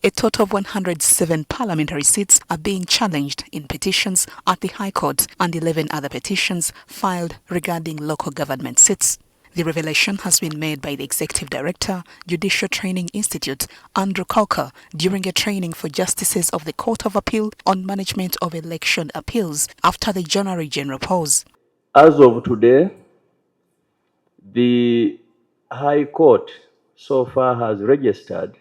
A total of 107 parliamentary seats are being challenged in petitions at the High Court and 11 other petitions filed regarding local government seats. The revelation has been made by the Executive Director, Judicial Training Institute, Andrew Coker, during a training for justices of the Court of Appeal on management of election appeals after the January General pause. As of today, the High Court so far has registered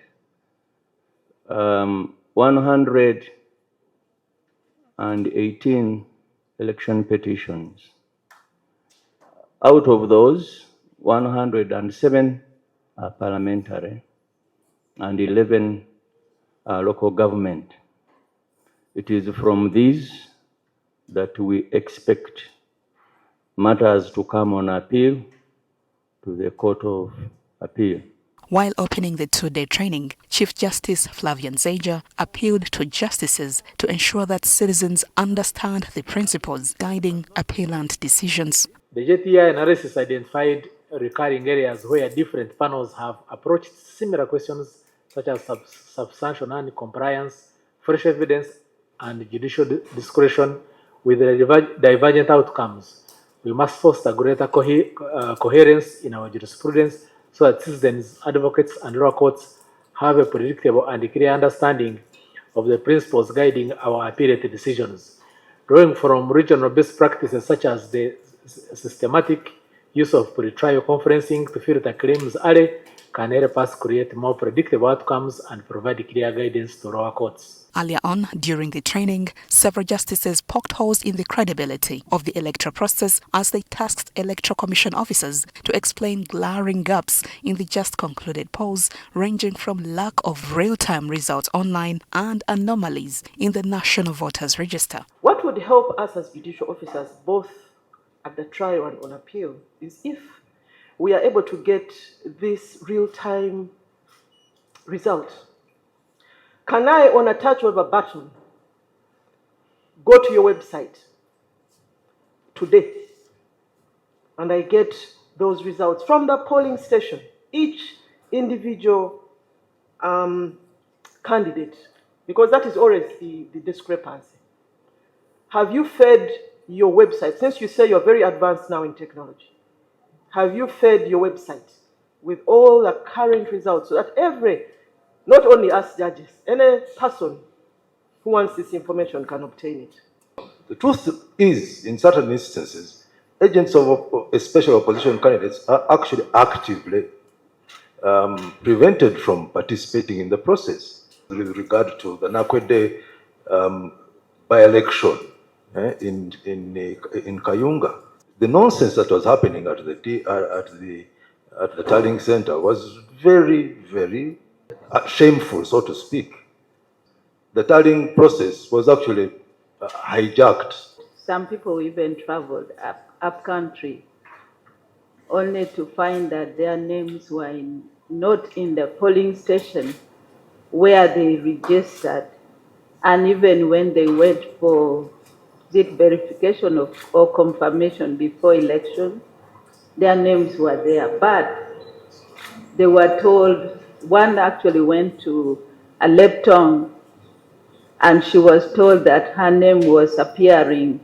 118 election petitions. Out of those, 107 are parliamentary and 11 are local government. It is from these that we expect matters to come on appeal to the Court of Appeal. While opening the two-day training, Chief Justice Flavian Zeja appealed to justices to ensure that citizens understand the principles guiding appellant decisions. The JTI analysis identified recurring areas where different panels have approached similar questions such as substantial non-compliance, fresh evidence, and judicial discretion with divergent outcomes. We must foster greater coherence in our jurisprudence so that citizens, advocates, and lower courts have a predictable and clear understanding of the principles guiding our appellate decisions. Drawing from regional best practices such as the systematic use of pre-trial conferencing to filter claims early can help us create more predictable outcomes and provide clear guidance to lower courts. Earlier on, during the training, several justices poked holes in the credibility of the electoral process as they tasked Electoral Commission officers to explain glaring gaps in the just concluded polls, ranging from lack of real-time results online and anomalies in the National Voters Register. What would help us as judicial officers, both at the trial and on appeal, is if we are able to get this real-time result. Can I, on a touch of a button, go to your website today and I get those results from the polling station, each individual candidate, because that is always the discrepancy. Have you fed your website, since you say you're very advanced now in technology, have you fed your website with all the current results so that not only us judges, any person who wants this information can obtain it? The truth is, in certain instances, agents of special opposition candidates are actually actively prevented from participating in the process. With regard to the Nakwede by-election in Kayunga, the nonsense that was happening at the tallying center was very, very shameful, so to speak. The tallying process was actually hijacked. Some people even traveled up country only to find that their names were not in the polling station where they registered, and even when they went for verification or confirmation before election, their names were there, but they were told. One actually went to a lepton and she was told that her name was appearing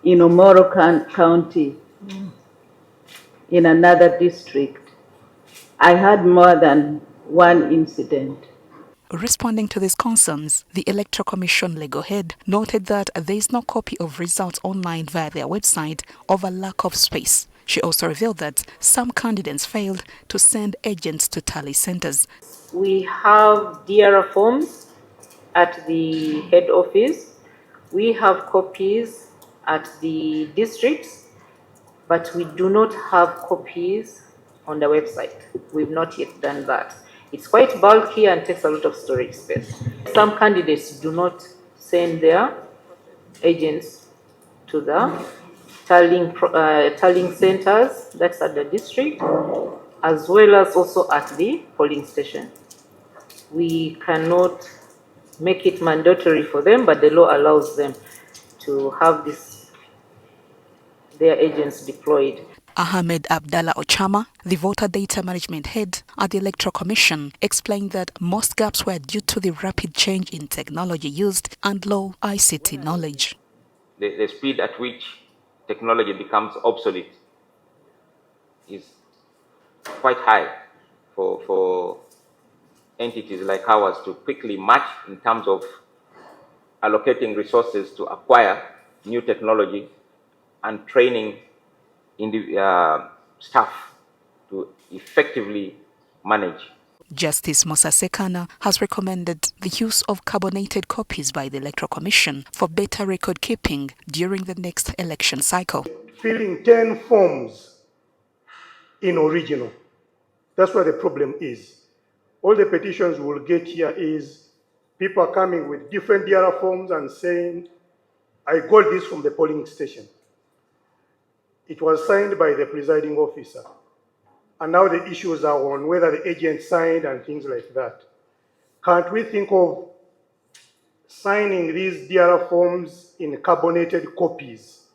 in Omoro County in another district. I had more than one incident. Responding to these concerns, the Electoral Commission legal head noted that there is no copy of results online via their website over lack of space. She also revealed that some candidates failed to send agents to tally centers. We have DRA forms at the head office. We have copies at the districts, but we do not have copies on the website. We've not yet done that. It's quite bulky and takes a lot of storage space. Some candidates do not send their agents to the tallying centers, that's at the district, as well as also at the polling station. We cannot make it mandatory for them, but the law allows them to have their agents deployed. Ahmed Abdallah Ochama, the voter data management head at the Electoral Commission, explained that most gaps were due to the rapid change in technology used and low ICT knowledge. The speed at which technology becomes obsolete is quite high for entities like ours to quickly match in terms of allocating resources to acquire new technology and training in the staff to effectively manage. Justice Musa Sekana has recommended the use of carbonated copies by the Electoral Commission for better record keeping during the next election cycle. Filling 10 forms in original. That's where the problem is. All the petitions we'll get here is people are coming with different DRR forms and saying, I got this from the polling station. It was signed by the presiding officer. And now the issues are on whether the agent signed and things like that. Can't we think of signing these DRR forms in carbonated copies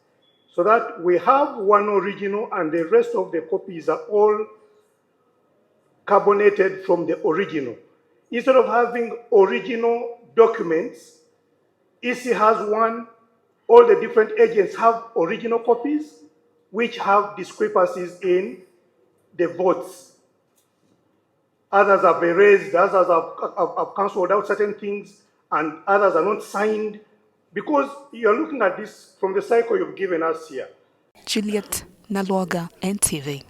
so that we have one original and the rest of the copies are all carbonated from the original? Instead of having original documents, EC has one, all the different agents have original copies which have discrepancies in the votes. Others have erased, others have cancelled out certain things, and others are not signed, because you're looking at this from the cycle you've given us here. Juliet Nalwaga, NTV.